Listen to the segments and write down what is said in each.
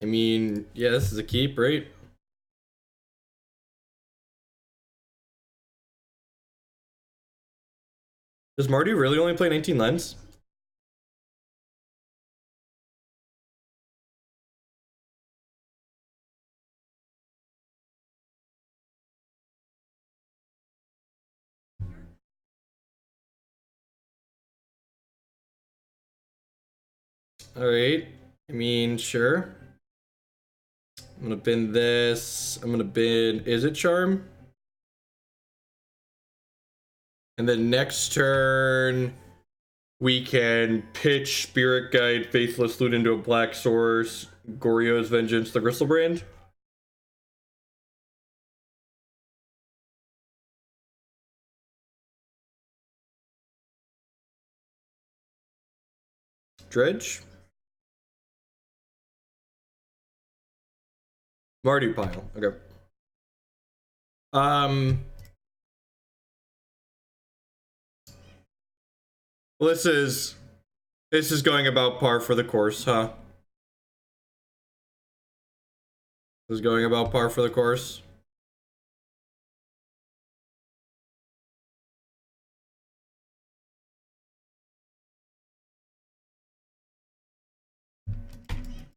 I mean, yeah, this is a keep, right? Does Mardu really only play 19 lands? Alright. I mean, sure. I'm gonna bin this. I'm gonna bin Izzet Charm. And then next turn, we can pitch Spirit Guide, Faithless Looting into a black source, Goryo's Vengeance, the Griselbrand. Dredge. Mardu pile. Okay. Well, this is going about par for the course, huh? This is going about par for the course.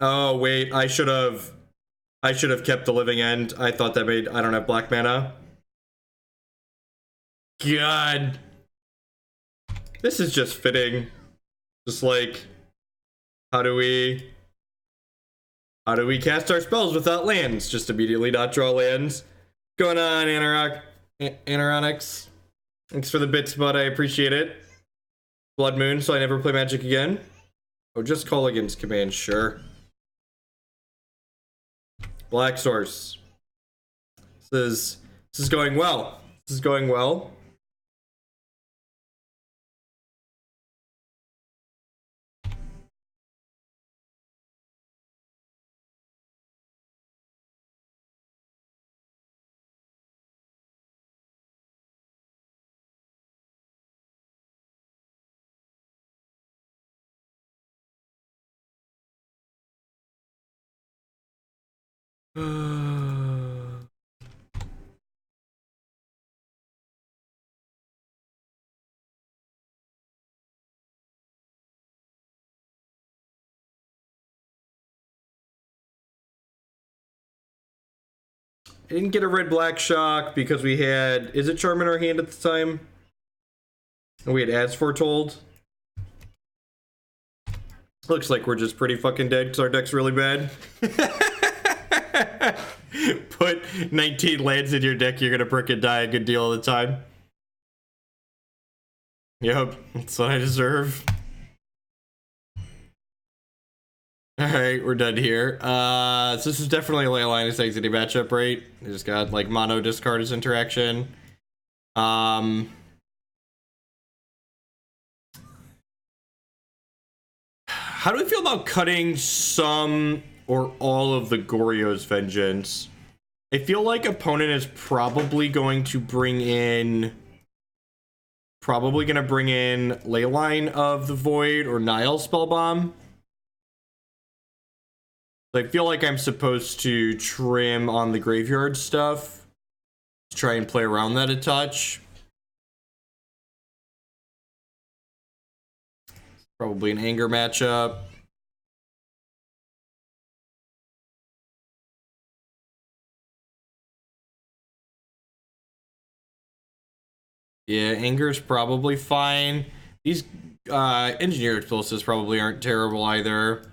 Oh wait, I should have kept the Living End. I thought that made I don't have black mana. God. This is just fitting. Just like, how do we cast our spells without lands? Just immediately not draw lands. Going on, Anoronics. Thanks for the bits, bud. I appreciate it. Blood Moon, so I never play Magic again. Oh, just call against command, sure. Black Source. This is going well. This is going well. I didn't get a red-black shock because we had Izzet Charm in our hand at the time. And we had As Foretold. Looks like we're just pretty fucking dead because our deck's really bad. Put 19 lands in your deck, you're gonna frickin' die a good deal of the time. Yep, that's what I deserve. Alright, we're done here. So this is definitely a Leyline of Sanctity matchup, right? I just got like mono discard as interaction. How do we feel about cutting some or all of the Goryo's Vengeance? I feel like opponent is probably going to bring in Leyline of the Void or Nile Spellbomb. I feel like I'm supposed to trim on the graveyard stuff to try and play around that a touch. Probably an anger matchup. Yeah, anger is probably fine. These engineered explosives probably aren't terrible either.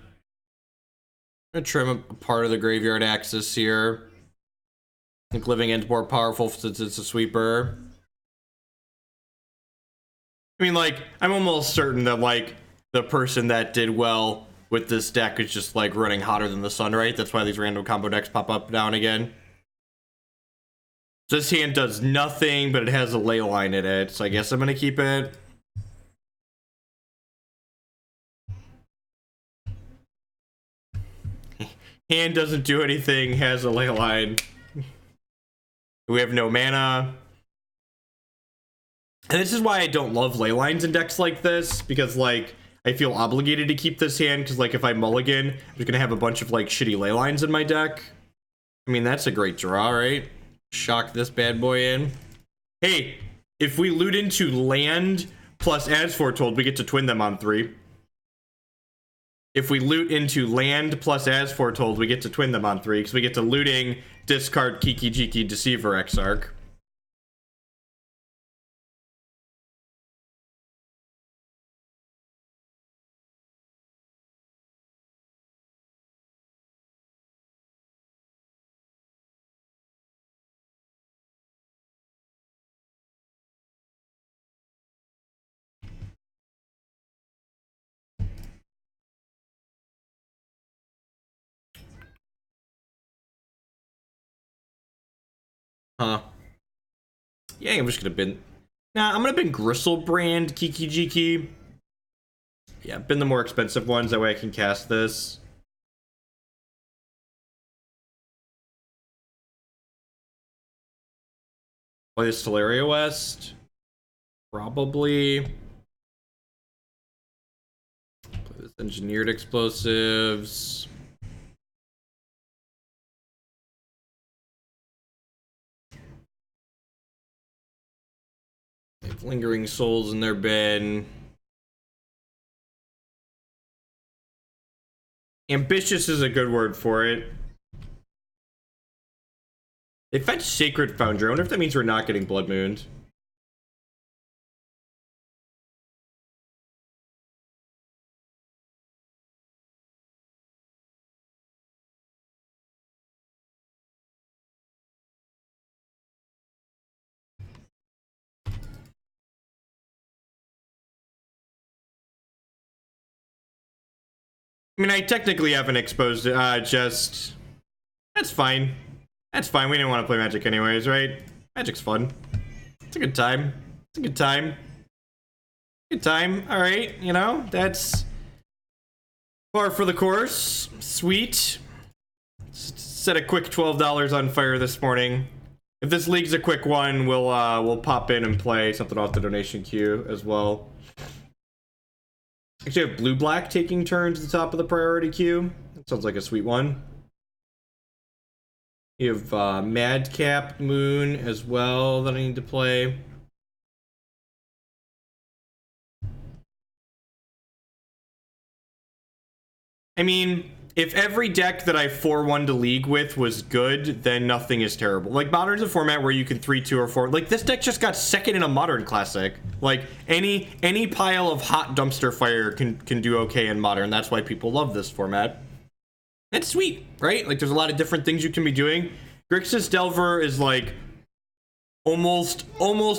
I'm gonna trim a part of the graveyard axis here. I think Living End's more powerful since it's a sweeper. I mean, like, I'm almost certain that, like, the person that did well with this deck is just, like, running hotter than the sun, right? That's why these random combo decks pop up now and again. This hand does nothing, but it has a Leyline in it, so I guess I'm gonna keep it. Hand doesn't do anything, has a Leyline. We have no mana. And this is why I don't love Leylines in decks like this, because, like, I feel obligated to keep this hand because, like, if I mulligan, I'm just gonna have a bunch of, like, shitty ley lines in my deck. I mean, that's a great draw, right? Shock this bad boy in. Hey, if we loot into land plus As Foretold, we get to twin them on 3. If we loot into land plus As Foretold, we get to twin them on 3 because we get to looting, discard Kiki-Jiki, Deceiver Exarch. Huh. Yeah, I'm just gonna bin. Nah, I'm gonna bin Griselbrand, Kiki-Jiki. Yeah, bin the more expensive ones, that way I can cast this. Play this Tolaria West. Probably. Play this Engineered Explosives. They have Lingering Souls in their bin. Ambitious is a good word for it. They fetched Sacred Foundry. I wonder if that means we're not getting Blood Mooned. I mean, I technically haven't exposed it, just... That's fine. That's fine, we didn't want to play Magic anyways, right? Magic's fun. It's a good time. It's a good time. Good time, alright, you know, that's... par for the course. Sweet. Set a quick $12 on fire this morning. If this league's a quick one, we'll pop in and play something off the donation queue as well. Actually, I have blue-black taking turns at the top of the priority queue. That sounds like a sweet one. You have Madcap Moon as well that I need to play. I mean, if every deck that I 4-1 to league with was good, then nothing is terrible. Like, Modern's a format where you can 3-2 or 4. Like, this deck just got second in a Modern Classic. Like, any pile of hot dumpster fire can do okay in Modern. That's why people love this format. It's sweet, right? Like, there's a lot of different things you can be doing. Grixis Delver is, like, almost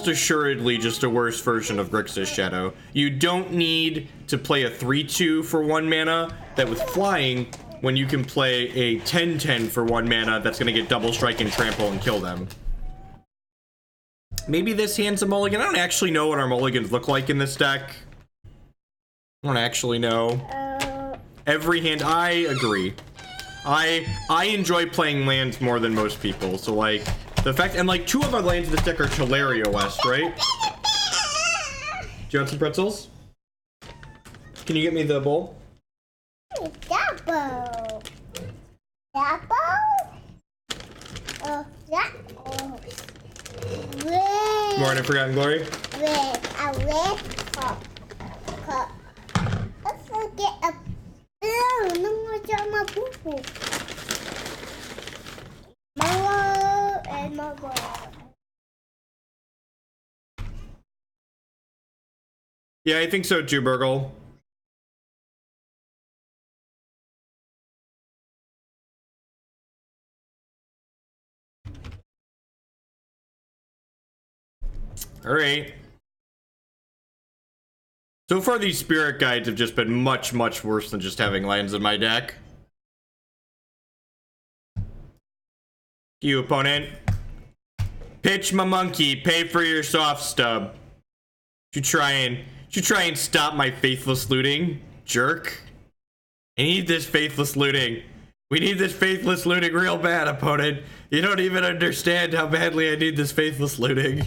assuredly just a worse version of Grixis Shadow. You don't need to play a 3-2 for 1 mana that with flying when you can play a 10-10 for 1 mana that's going to get double strike and trample and kill them. Maybe this hand's a mulligan. I don't actually know what our mulligans look like in this deck. I don't actually know. Every hand, I agree. I enjoy playing lands more than most people, so like the fact, and like 2 of our lands in this deck are Tolaria West, right? Do you want some pretzels? Can you get me the bowl? That bowl. That bowl? That bowl. Morning, Forgotten Glory. A red cup. Let's get a balloon. I'm gonna get my poo-poo. Mama and Mama. Yeah, I think so too, Burgle. All right. So far, these spirit guides have just been much worse than just having lands in my deck. You opponent. Pitch my monkey. Pay for your soft stub. You try and stop my faithless looting, jerk. I need this faithless looting. We need this faithless looting real bad, opponent. You don't even understand how badly I need this faithless looting.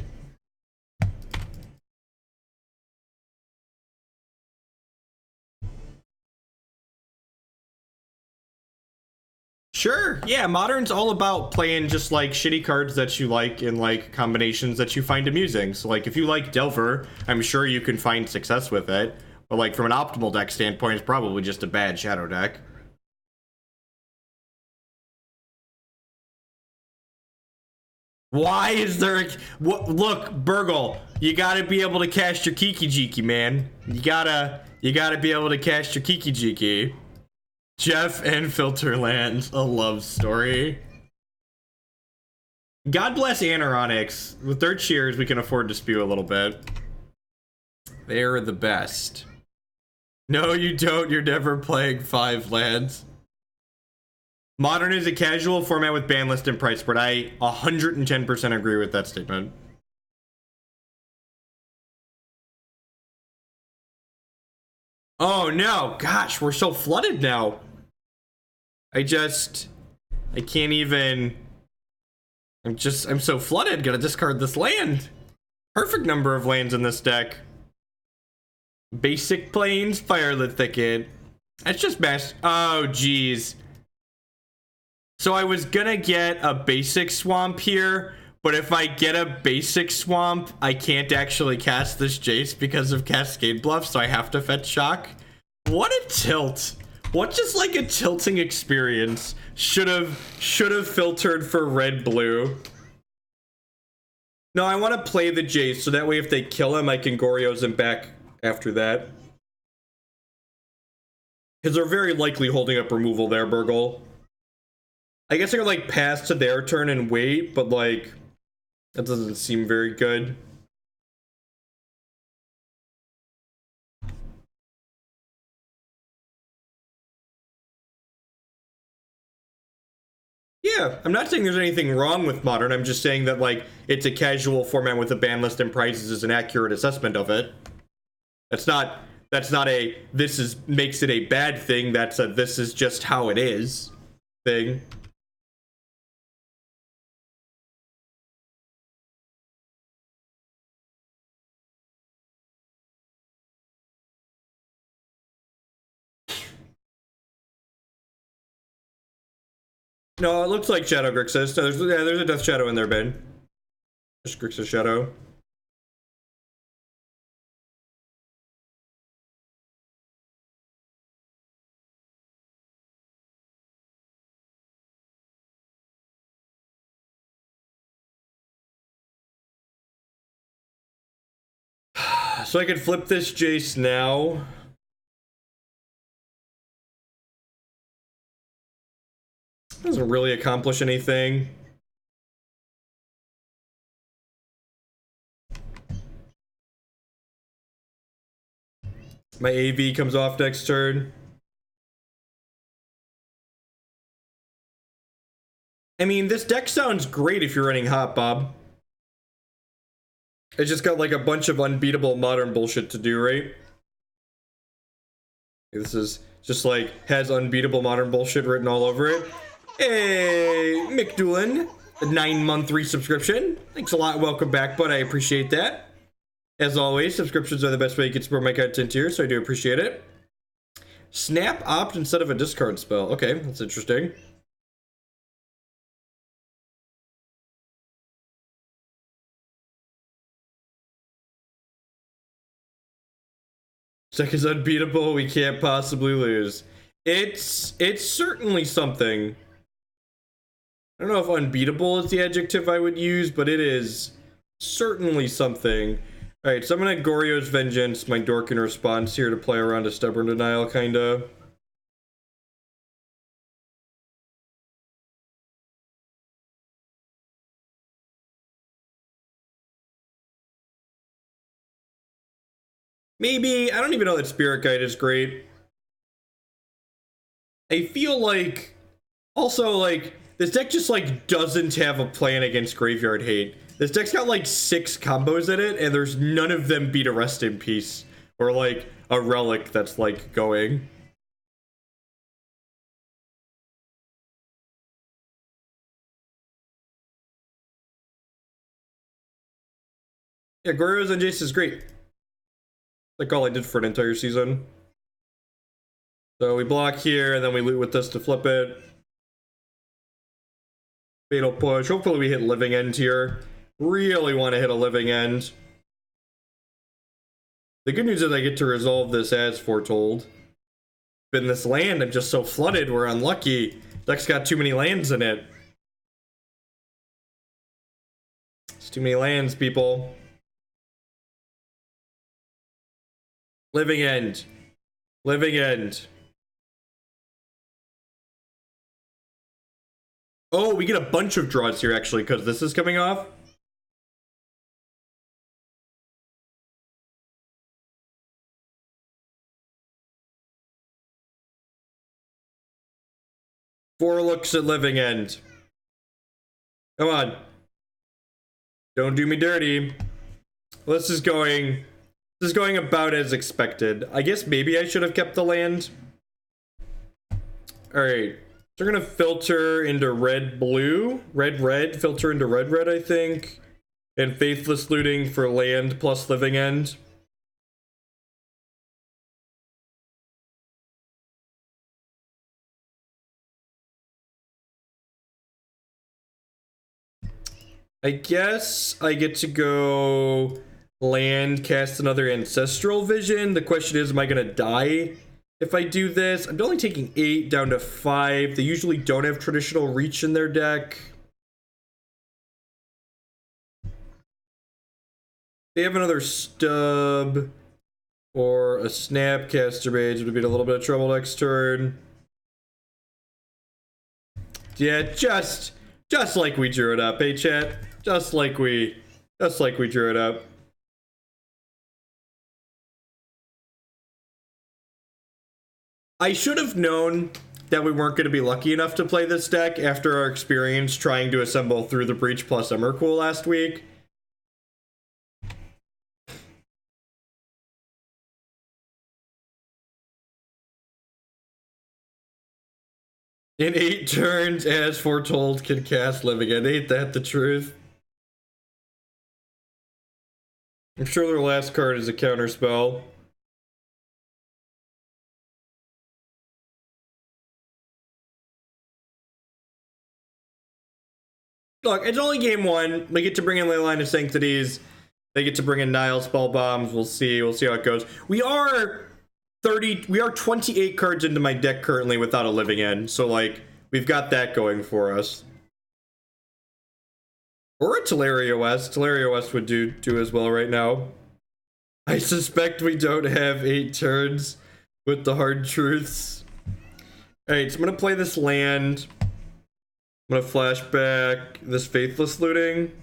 Sure, yeah, Modern's all about playing just like shitty cards that you like in like combinations that you find amusing. So like if you like Delver, I'm sure you can find success with it. But like from an optimal deck standpoint, it's probably just a bad Shadow deck. Why is there look, Burgle, you gotta be able to cast your Kiki-Jiki, man. You gotta be able to cast your Kiki-Jiki. Jeff and Filterland, a love story. God bless Anoronics. With their cheers, we can afford to spew a little bit. They're the best. No, you don't. You're never playing 5 lands. Modern is a casual format with ban list and price spread. I 110% agree with that statement. Oh no, gosh, we're so flooded now. I can't even. I'm so flooded. Gotta discard this land. Perfect number of lands in this deck. Basic Plains, Firelit Thicket. That's just best. Oh, geez. So I was gonna get a basic swamp here, but if I get a basic swamp, I can't actually cast this Jace because of Cascade Bluffs, so I have to fetch Shock. What a tilt. What just like a tilting experience. Should have filtered for red-blue. No, I want to play the Jace, so that way if they kill him, I can Goryo's him back after that. Because they're very likely holding up removal there, Burgle. I guess I could like pass to their turn and wait, but like that doesn't seem very good. Yeah, I'm not saying there's anything wrong with Modern. I'm just saying that like it's a casual format with a ban list and prizes is an accurate assessment of it. That's not a this makes it a bad thing. That's a this is just how it is thing. No, it looks like Shadow Grixis. No, there's a Death Shadow in there, Ben. Just Grixis Shadow. So I could flip this Jace now. Doesn't really accomplish anything. My AV comes off next turn. I mean, this deck sounds great if you're running Hot Bob. It's just got like a bunch of unbeatable Modern bullshit to do, right? This is just like has unbeatable Modern bullshit written all over it. Hey, Mick Doolin, a 9-month resubscription. Thanks a lot. Welcome back, bud. I appreciate that. As always, subscriptions are the best way you can support my content here, so I do appreciate it. Snap opt instead of a discard spell. Okay, that's interesting. Deck is unbeatable. We can't possibly lose. It's certainly something. I don't know if unbeatable is the adjective I would use, but it is certainly something. Alright, so I'm gonna Goryo's Vengeance, my Dorkin response here to play around a Stubborn Denial, kinda. Maybe, I don't even know that Spirit Guide is great. I feel like, also like, this deck just like doesn't have a plan against Graveyard Hate. This deck's got like 6 combos in it, and there's none of them beat a Rest in Peace. Or like a Relic that's like going. Yeah, Goryo's and Jace is great. Like all I did for an entire season. So we block here, and then we loot with this to flip it. Fatal Push. Hopefully we hit Living End here. Really want to hit a Living End. The good news is I get to resolve this As Foretold. In this land, I'm just so flooded, we're unlucky. Deck's got too many lands in it. It's too many lands, people. Living End. Living End. Oh, we get a bunch of draws here, actually, because this is coming off. Four looks at Living End. Come on. Don't do me dirty. This is going about as expected. I guess maybe I should have kept the land. Alright. So we're gonna filter into red-blue. Red-red. Filter into red-red, I think. And Faithless Looting for land plus Living End. I guess I get to go land, cast another Ancestral Vision. The question is, am I gonna die if I do this? I'm only taking 8 down to 5. They usually don't have traditional reach in their deck. They have another Stub or a Snapcaster Mage. It would be a little bit of trouble next turn. Yeah, just like we drew it up, hey chat? Just like we drew it up. I should have known that we weren't going to be lucky enough to play this deck after our experience trying to assemble Through the Breach plus Emrakul last week. In 8 turns, As Foretold can cast Living End. Ain't that the truth? I'm sure their last card is a counterspell. Look, it's only game 1. We get to bring in Leyline of Sanctities. They get to bring in Nile Spell Bombs. We'll see how it goes. We are 28 cards into my deck currently without a Living End. So, like, we've got that going for us. Or a Tolaria West. Tolaria West would do as well right now. I suspect we don't have 8 turns with the hard truths. Alright, so I'm going to play this land. I'm going to flashback this Faithless Looting.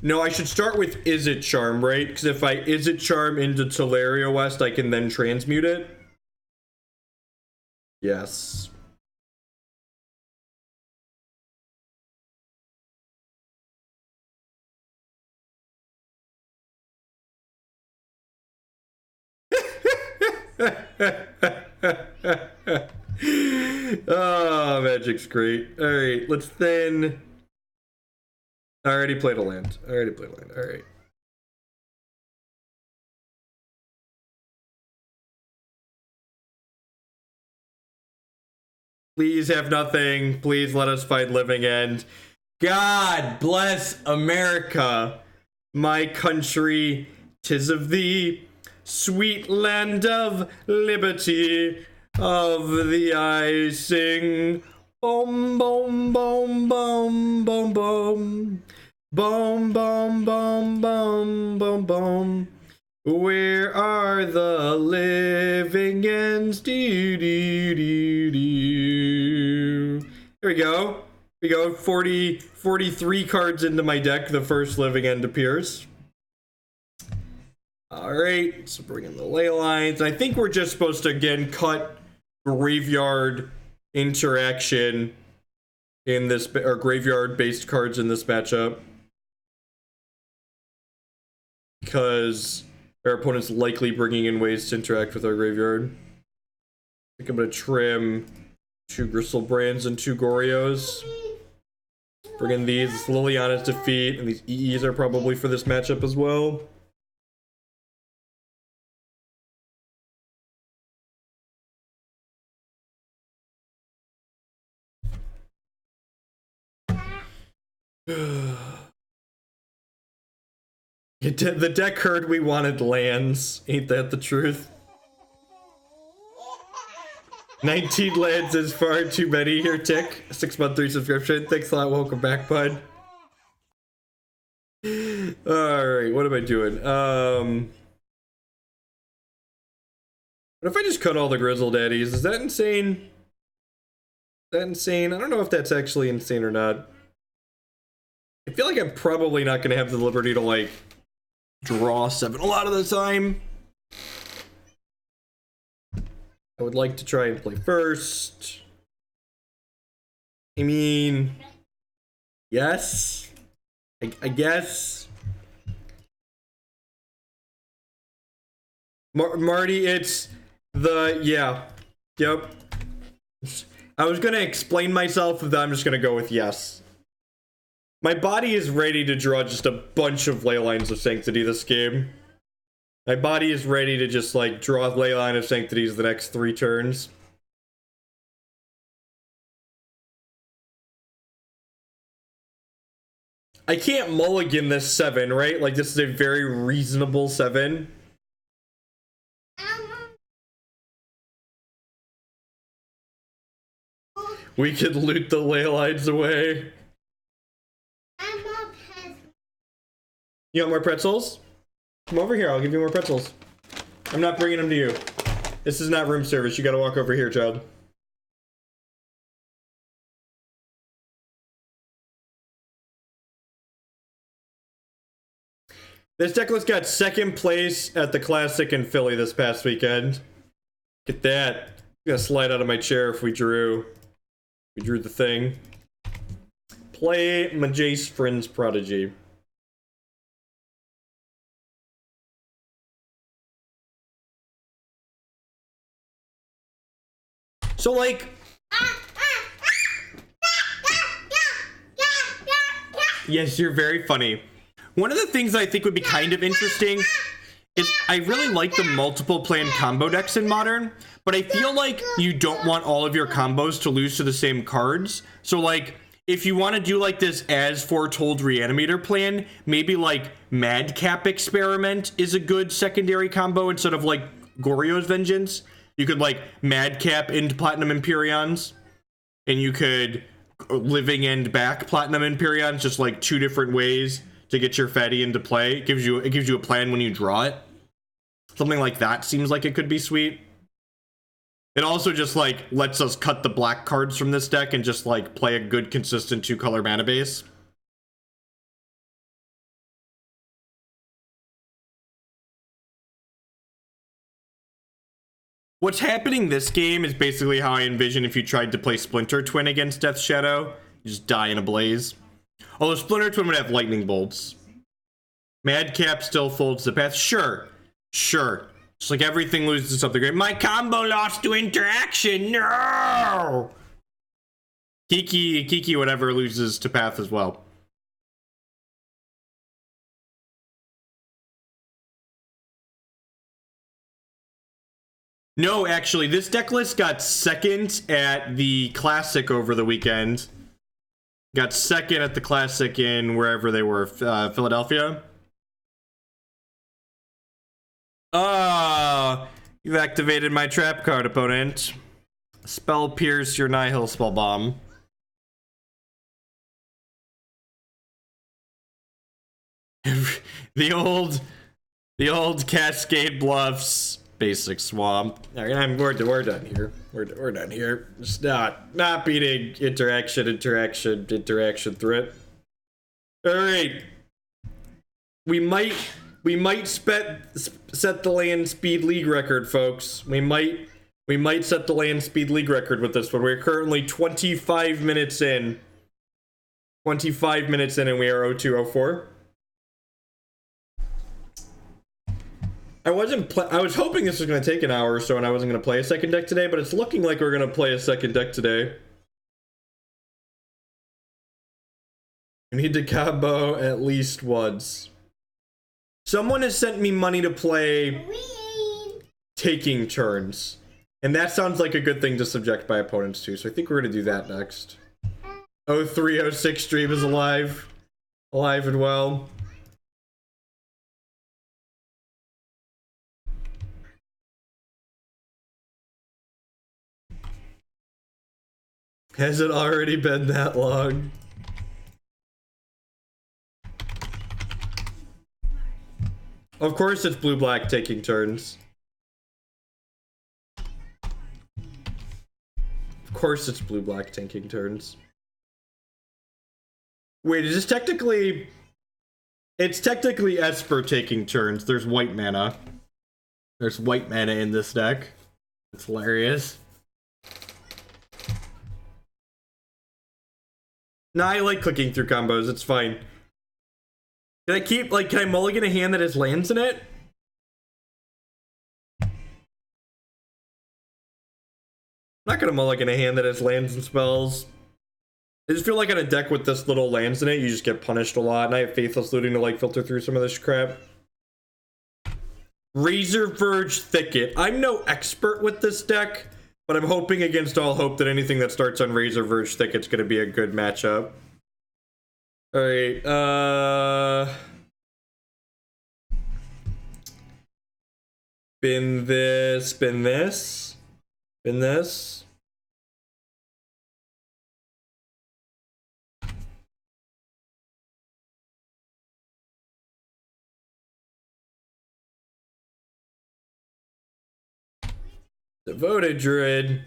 No, I should start with Izzet Charm, right? Because if I Izzet Charm into Tolaria West, I can then transmute it. Yes. Oh, Magic's great. Alright, let's then... I already played a land. Alright. Please have nothing. Please let us find Living End. God bless America, my country. 'Tis of thee, sweet land of liberty, of the I sing. Boom, boom, boom, boom, boom, boom. Boom, boom, boom, boom, boom, boom. Where are the living ends? Do, do, do, do. Here we go. 43 cards into my deck. The first Living End appears. Alright, so bring in the ley lines. I think we're just supposed to, again, cut graveyard interaction in this, or graveyard-based cards in this matchup. Because our opponent's likely bringing in ways to interact with our graveyard. I think I'm going to trim 2 Griselbrands and 2 Goryos. Bring in these. It's Liliana's Defeat, and these EEs are probably for this matchup as well. The deck heard we wanted lands. Ain't that the truth? 19 lands is far too many here, Tick. 6-month 3 subscription. Thanks a lot. Welcome back, bud. Alright, what am I doing? What if I just cut all the Grizzle Daddies? Is that insane? Is that insane? I don't know if that's actually insane or not. I feel like I'm probably not going to have the liberty to, like, draw 7 a lot of the time. I would like to try and play first. I mean, yes. I guess. Marty, it's the, yeah. Yep. I was going to explain myself, but I'm just going to go with yes. My body is ready to draw just a bunch of Leylines of Sanctity this game. My body is ready to just, like, draw Leyline of Sanctities the next 3 turns. I can't mulligan this 7, right? Like, this is a very reasonable 7. We could loot the Leylines away. You want more pretzels? Come over here, I'll give you more pretzels. I'm not bringing them to you. This is not room service, you gotta walk over here, child. This decklist got 2nd place at the Classic in Philly this past weekend. Get that. I'm gonna slide out of my chair if we drew the thing. Play my Jace Vryn's Prodigy. So, like, yes, you're very funny. One of the things I think would be kind of interesting is I really like the multiple plan combo decks in Modern, but I feel like you don't want all of your combos to lose to the same cards. So, like, if you want to do, like, this As Foretold Reanimator plan, maybe, like, Madcap Experiment is a good secondary combo instead of, like, Goryo's Vengeance. You could, like, Madcap into Platinum Empyreans, and you could Living End back Platinum Empyreans, just, like, 2 different ways to get your fatty into play. It gives you a plan when you draw it. Something like that seems like it could be sweet. It also just, like, lets us cut the black cards from this deck and just, like, play a good, consistent 2-color mana base. What's happening this game is basically how I envision if you tried to play Splinter Twin against Death Shadow. You just die in a blaze. Although Splinter Twin would have lightning bolts. Madcap still folds the path. Sure. Just like everything loses something great. My combo lost to interaction. No! Kiki whatever loses to path as well. No, actually, this deck list got 2nd at the Classic over the weekend. Got 2nd at the Classic in wherever they were, Philadelphia. You've activated my trap card, opponent. Spell Pierce your Nihil Spell Bomb. the old Cascade Bluffs basic swamp. All right, we're done here. We're done here. Just not beating interaction threat. All right. We might set the land speed league record, folks. We might set the land speed league record with this one. We're currently 25 minutes in. 25 minutes in, and we are 0204. I was hoping this was going to take an hour or so and I wasn't going to play a second deck today, but it's looking like we're going to play a second deck today. We need to combo at least once. Someone has sent me money to play taking turns. And that sounds like a good thing to subject my opponents to, so I think we're going to do that next. 0306 stream is alive. Alive and well. Has it already been that long? Of course it's blue-black taking turns. Of course it's blue-black taking turns. Wait, is this technically... It's technically Esper taking turns. There's white mana. There's white mana in this deck. It's hilarious. No, I like clicking through combos. It's fine. Can I keep, like, can I mulligan a hand that has lands in it? I'm not gonna mulligan a hand that has lands and spells. I just feel like on a deck with this little lands in it, you just get punished a lot, and I have Faithless Looting to, like, filter through some of this crap. Razor Verge Thicket. I'm no expert with this deck, but I'm hoping against all hope that anything that starts on Razor Verge Thicket's gonna be a good matchup. Alright, Spin this, spin this, spin this. Devoted Druid.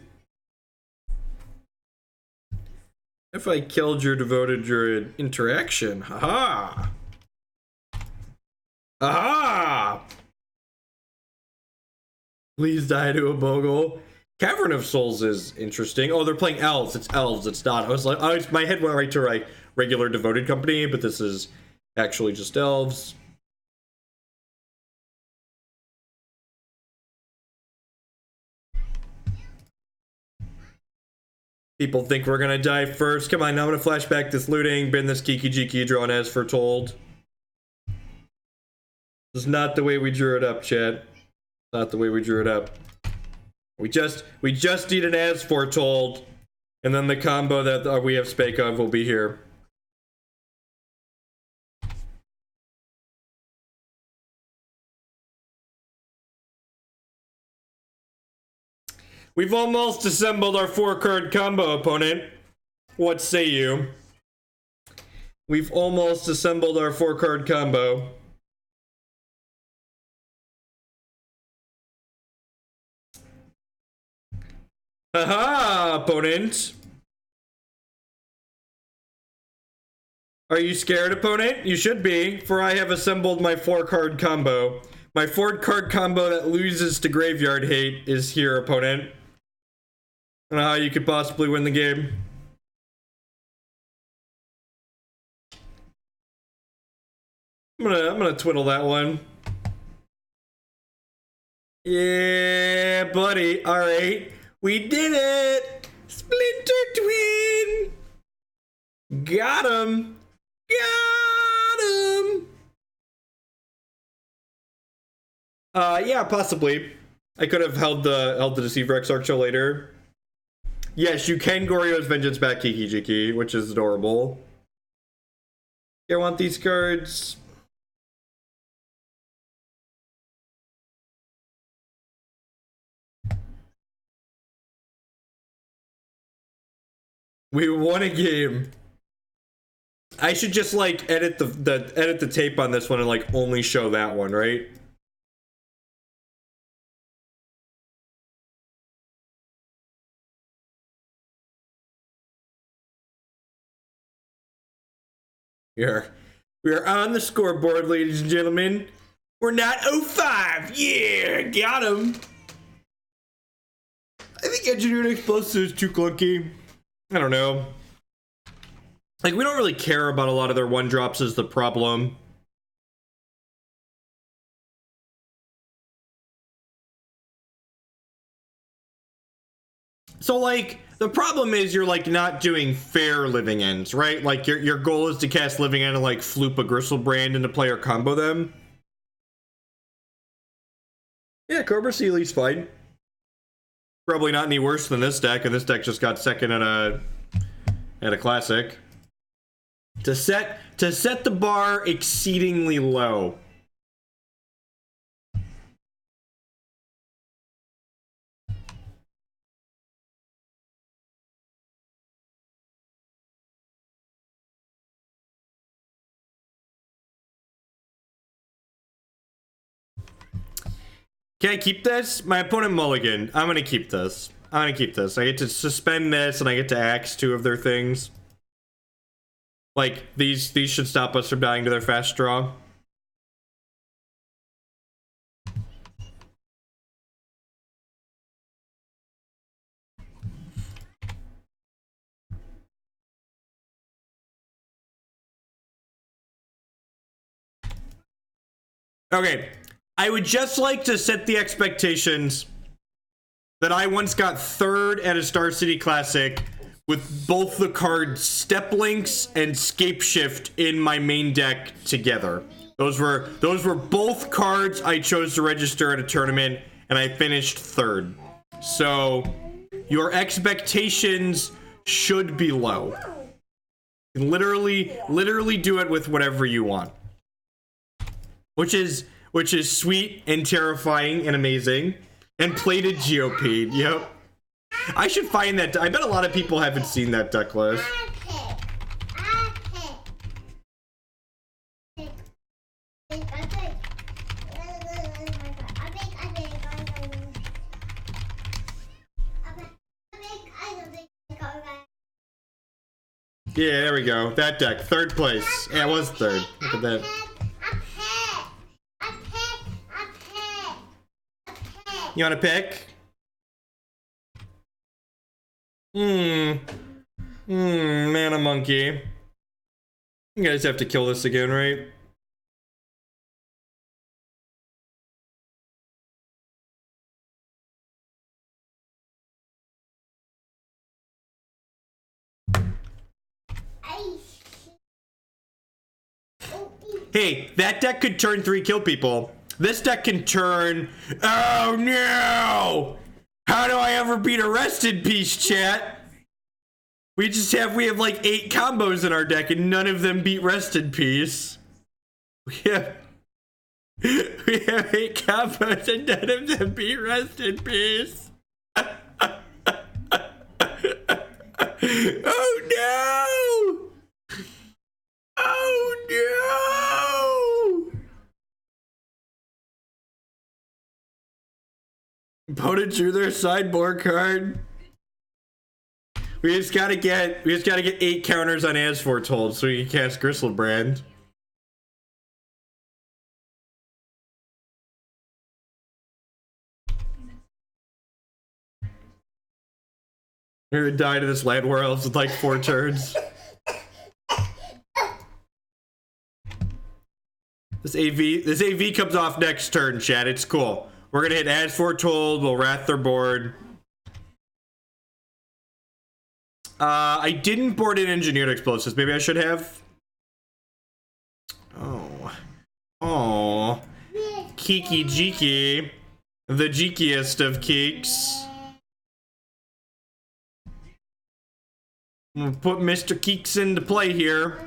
If I killed your Devoted Druid interaction, haha. Aha! Please die to a Bogle. Cavern of Souls is interesting. Oh, they're playing Elves. It's Elves. It's not. I was like, my head went right to regular Devoted Company, but this is actually just Elves. People think we're gonna die first. Come on, now I'm gonna flashback this looting, bin this Kiki-Jiki, draw an As Foretold. This is not the way we drew it up, chat. Not the way we drew it up. We just need an As Foretold, and then the combo that we have spake of will be here. We've almost assembled our 4-card combo, opponent. What say you? We've almost assembled our 4-card combo. Haha, opponent. Are you scared, opponent? You should be, for I have assembled my 4-card combo. My 4-card combo that loses to Graveyard Hate is here, opponent. I don't know how you could possibly win the game. I'm gonna twiddle that one. Yeah, buddy. All right, we did it. Splinter Twin. Got him. Got him. Yeah, possibly. I could have held the Deceiver Exarch later. Yes, you can Goryo's Vengeance back Kiki-Jiki, which is adorable. I want these cards. We won a game. I should just like edit the tape on this one and like only show that one, right? We are on the scoreboard, ladies and gentlemen. We're not 05. Yeah, got him. I think Engineered Explosive is too clunky. I don't know. Like, we don't really care about a lot of their 1-drops is the problem. So, like, the problem is you're, like, not doing fair living ends, right? Like, your goal is to cast living end and, like, floop a Griselbrand into play or combo them. Yeah, Cobra Sealy's fine. Probably not any worse than this deck, and this deck just got second at a classic. To set the bar exceedingly low. Can I keep this? My opponent mulligan. I'm gonna keep this. I get to suspend this, and I get to axe 2 of their things. Like, these should stop us from dying to their fast draw. Okay, I would just like to set the expectations that I once got 3rd at a Star City Classic with both the cards Step Links and Scape Shift in my main deck together. Those were both cards I chose to register at a tournament, and I finished 3rd. So your expectations should be low. You can literally do it with whatever you want. Which is sweet and terrifying and amazing. And plated GOP. Yep. I should find that. I bet a lot of people haven't seen that deck list. Yeah, there we go. That deck. 3rd place. Yeah, it was 3rd. Look at that. You want to pick? Mana monkey. You guys have to kill this again, right? Hey, that deck could turn 3 kill people. This deck can turn... Oh no! How do I ever beat a Rest in Peace, chat? We have like 8 combos in our deck and none of them beat Rest in Peace. We have 8 combos and none of them beat Rest in Peace. Oh no! Oh no! Opponent drew their sideboard card. We just gotta get 8 counters on As Foretold so we can cast Griselbrand. You're gonna die to this Land War Elves with like 4 turns. This AV comes off next turn, chat. It's cool. We're gonna hit As Foretold, we'll wrath their board. I didn't board in Engineered Explosives. Maybe I should have. Oh. Kiki-Jiki. The jeekiest of keeks. We'll put Mr. Keeks into play here.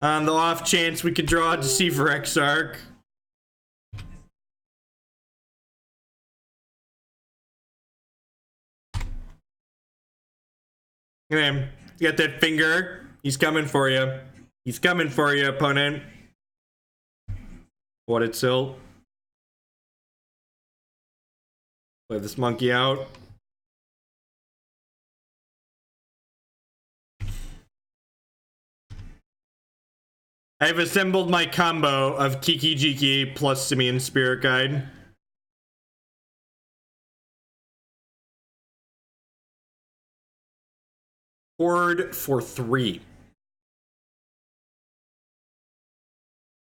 On the off chance we could draw a Deceiver Exarch. Okay, you got that finger. He's coming for you. He's coming for you, opponent. What it tilt. Play this monkey out. I've assembled my combo of Kiki-Jiki plus Simian Spirit Guide. Board for 3.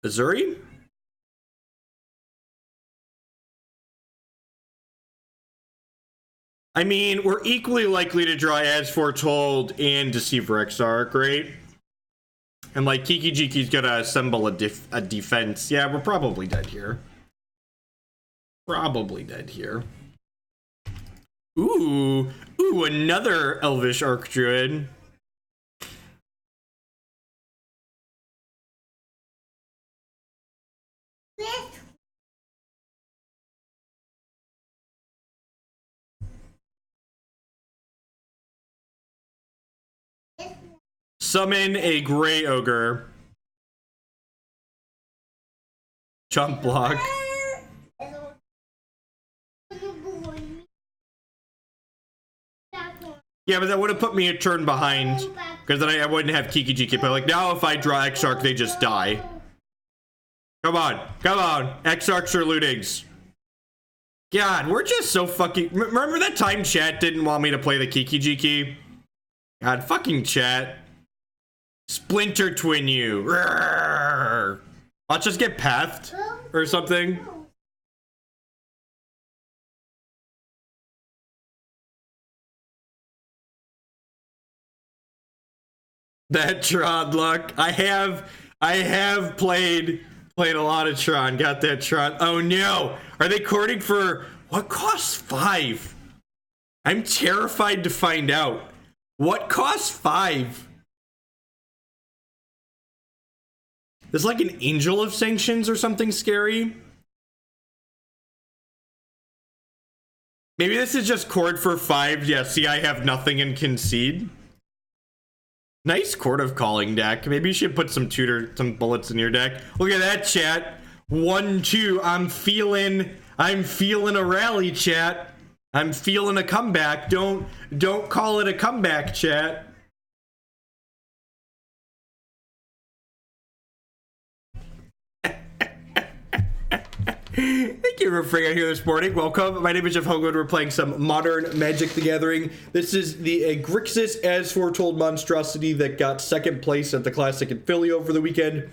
Missouri? I mean, we're equally likely to draw As Foretold and Deceiver Exarch, right? And like Kiki-Jiki's gonna assemble a defense. Yeah, we're probably dead here. Probably dead here. Ooh, another Elvish Archdruid. Summon a Gray Ogre. Jump block. Yeah, but that would have put me a turn behind, because then I wouldn't have Kiki-Jiki. But like now, if I draw Exarch, they just die. Come on, come on, Exarchs or Lootings. God, we're just so fucking. Remember that time chat didn't want me to play the Kiki-Jiki? God, fucking chat. Splinter Twin you. Roar. I'll just get pathed or something. That Tron luck. I have played a lot of Tron. Got that Tron. Oh no. Are they courting for what costs 5? I'm terrified to find out. What costs 5? There's like an Angel of Sanctions or something scary. Maybe this is just Court for 5. Yeah, see, I have nothing and concede. Nice Court of Calling deck. Maybe you should put some bullets in your deck. Look at that, chat. 1-2. I'm feeling a rally, chat. I'm feeling a comeback. Don't call it a comeback, chat. Thank you for bringing out here this morning. Welcome. My name is Jeff Homewood. We're playing some Modern Magic the Gathering. This is the Grixis As Foretold monstrosity that got 2nd place at the Classic in Philly over the weekend.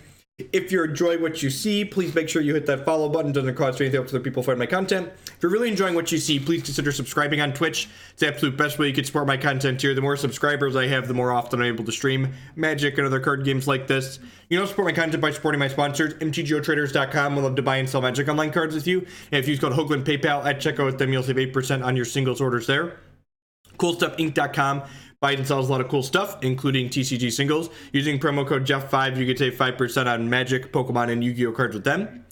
If you're enjoying what you see, please make sure you hit that follow button. It doesn't cost you anything, helps other people find my content. If you're really enjoying what you see, please consider subscribing on Twitch. It's the absolute best way you can support my content here. The more subscribers I have, the more often I'm able to stream Magic and other card games like this. You know, support my content by supporting my sponsors, mtgotraders.com. We'll love to buy and sell Magic Online cards with you. And if you use code Hoagland PayPal at checkout with them, you'll save 8% on your singles orders there. CoolStuffInc.com. Buys and sells a lot of cool stuff, including TCG singles. Using promo code Jeff5, you can save 5% on Magic, Pokemon, and Yu-Gi-Oh cards with them.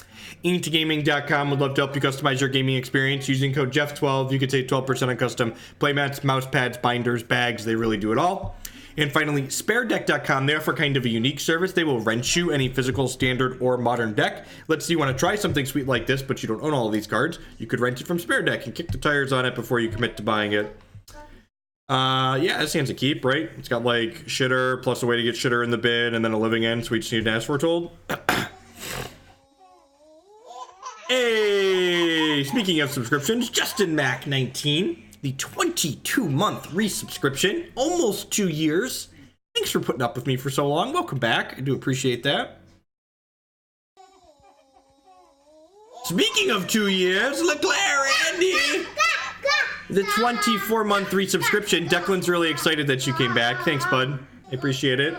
Inktogaming.com would love to help you customize your gaming experience. Using code Jeff12, you can save 12% on custom playmats, mouse pads, binders, bags. They really do it all. And finally, SpareDeck.com. They offer kind of a unique service. They will rent you any physical, standard, or modern deck. Let's say you want to try something sweet like this, but you don't own all of these cards. You could rent it from SpareDeck and kick the tires on it before you commit to buying it. Yeah, this hand's a keep, right? It's got like shitter plus a way to get shitter in the bin and then a living end, so we just need an As Foretold. Hey, speaking of subscriptions, Justin Mac 19, the 22-month resubscription, almost 2 years. Thanks for putting up with me for so long. Welcome back. I do appreciate that. Speaking of 2 years, Leclerc Andy. The 24-month resubscription. Declan's really excited that you came back. Thanks, bud. I appreciate it.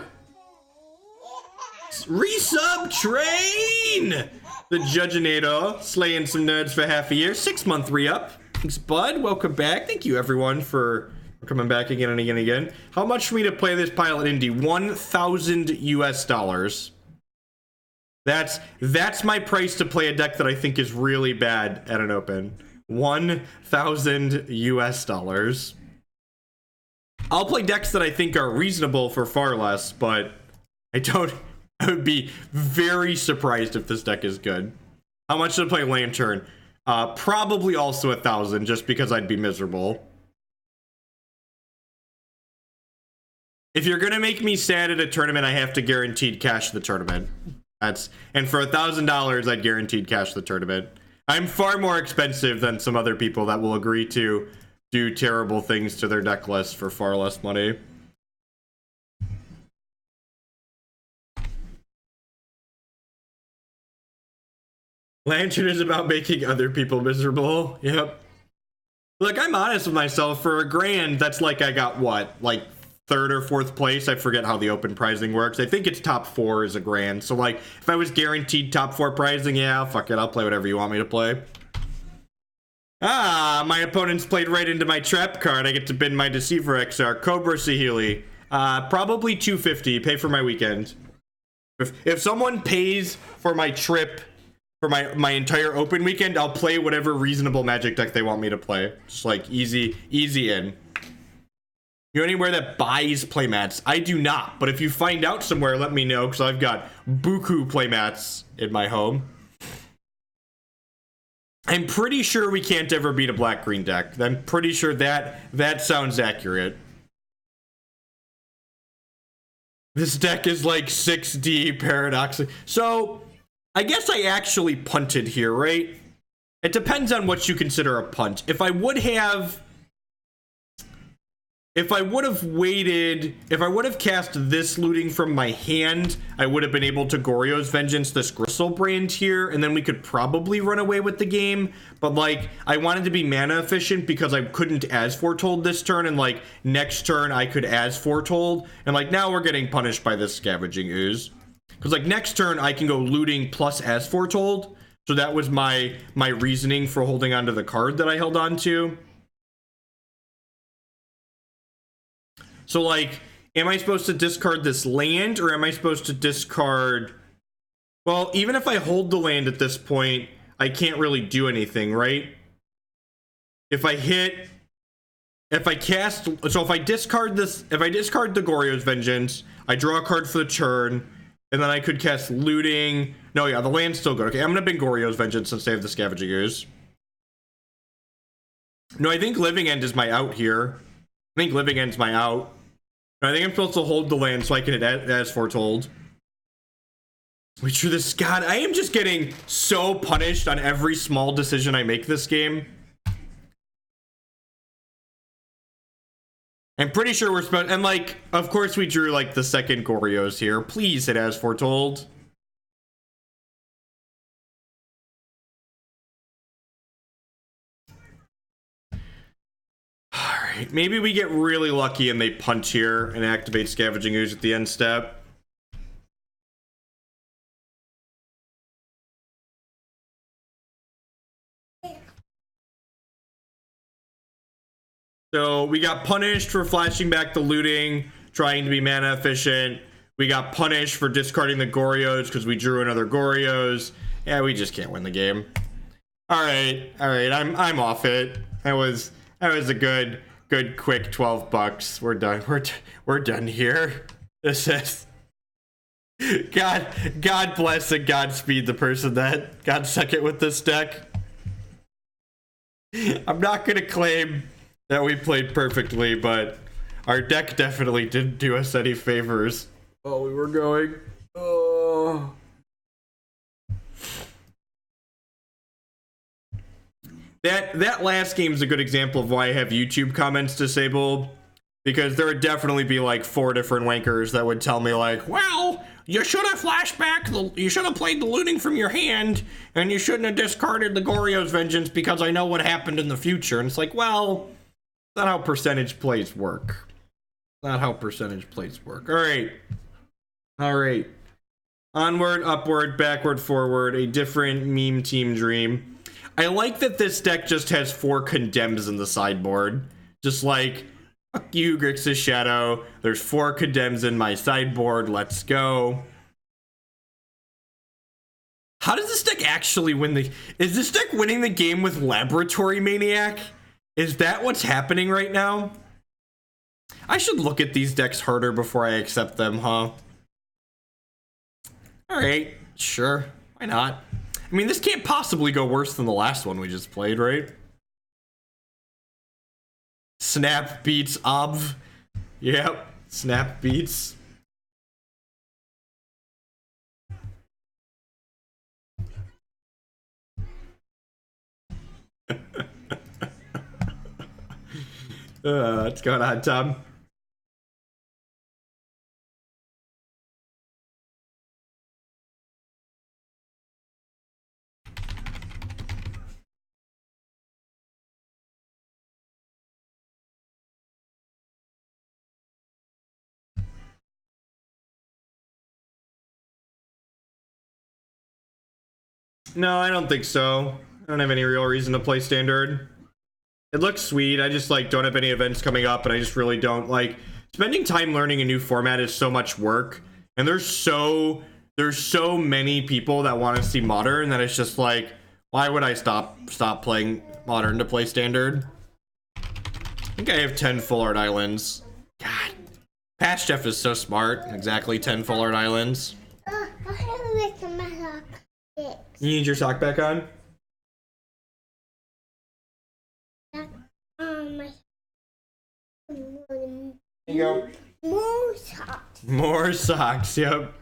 Resub Train! The Judgeinator, slaying some nerds for half a year. 6-month re-up. Thanks, bud. Welcome back. Thank you, everyone, for coming back again and again and again. How much for me to play this pilot indie? $1,000 US. That's my price to play a deck that I think is really bad at an open. $1,000 US. I'll play decks that I think are reasonable for far less, but I would be very surprised if this deck is good. How much to play Lantern? Probably also 1,000, just because I'd be miserable. If you're gonna make me sad at a tournament, I have to guaranteed cash the tournament. And for $1,000, I'd guaranteed cash the tournament. I'm far more expensive than some other people that will agree to do terrible things to their deck list for far less money. Lantern is about making other people miserable. Yep. Look, I'm honest with myself. For $1,000, that's like I got what? Like 3rd or 4th place. I forget how the open pricing works. I think it's top 4 is $1,000. So like if I was guaranteed top 4 pricing, yeah, fuck it, I'll play whatever you want me to play. Ah, my opponent's played right into my trap card. I get to bin my Deceiver Exarch. Cobra Sahili. Probably $250. Pay for my weekend. If someone pays for my trip for my entire open weekend, I'll play whatever reasonable Magic deck they want me to play. Just like easy in. You know anywhere that buys playmats? I do not, but if you find out somewhere, let me know, because I've got buku playmats in my home. I'm pretty sure we can't ever beat a black-green deck. I'm pretty sure that sounds accurate. This deck is like 6D paradoxically. So, I guess I actually punted here, right? It depends on what you consider a punt. If I would have waited, if I would have cast this looting from my hand, I would have been able to Goryo's Vengeance this Griselbrand here, and then we could probably run away with the game. But like, I wanted to be mana efficient because I couldn't As Foretold this turn, and like, next turn I could As Foretold, and like, now we're getting punished by this Scavenging Ooze. Because like, next turn I can go looting plus As Foretold, so that was my reasoning for holding onto the card that I held on to. So, like, am I supposed to discard this land, or am I supposed to discard... Well, even if I hold the land at this point, I can't really do anything, right? If I discard this... If I discard the Goryo's Vengeance, I draw a card for the turn, and then I could cast Looting... No, yeah, the land's still good. Okay, I'm gonna bring Goryo's Vengeance and save the Scavenging Ooze. No, I think Living End is my out here. I think Living End's my out. I think I'm supposed to hold the land so I can As Foretold. We drew this. God, I am just getting so punished on every small decision I make this game. I'm pretty sure we're supposed... And like, of course we drew like the second Goryo's here. Please hit As Foretold. Alright, maybe we get really lucky and they punch here and activate Scavenging Ooze at the end step. So we got punished for flashing back the looting, trying to be mana efficient. We got punished for discarding the Goryo's because we drew another Goryo's. Yeah, we just can't win the game. Alright, I'm off it. That was a good quick 12 bucks. We're done. We're done here. This is God bless and Godspeed the person that got second with this deck. I'm not gonna claim that we played perfectly, but our deck definitely didn't do us any favors. Oh, we were going. Oh. That last game is a good example of why I have YouTube comments disabled, because there would definitely be like 4 different wankers that would tell me like, well, you should have flashed back, you should have played the looting from your hand, and you shouldn't have discarded the Goryo's Vengeance because I know what happened in the future. And it's like, well, that's not how percentage plays work. Not how percentage plays work. All right. Onward, upward, backward, forward, a different meme team dream. I like that this deck just has 4 Condemns in the sideboard. Just like, fuck you, Grixis Shadow. There's 4 Condemns in my sideboard. Let's go. How does this deck actually win the... Is this deck winning the game with Laboratory Maniac? Is that what's happening right now? I should look at these decks harder before I accept them, huh? Alright, sure. Why not? I mean, this can't possibly go worse than the last one we just played, right? Snap beats Obv. Yep, Snap beats. What's going on, Tom? No, I don't think so. I don't have any real reason to play Standard. It looks sweet. I just like don't have any events coming up, and I just really don't like spending time learning a new format is so much work. And there's so many people that want to see Modern that it's just like, why would I stop playing Modern to play Standard? I think I have 10 full art islands. Past Chef is so smart. Exactly 10 full art islands. I have to make my sock fix. You need your sock back on? My Here you go. more socks. More socks, yep.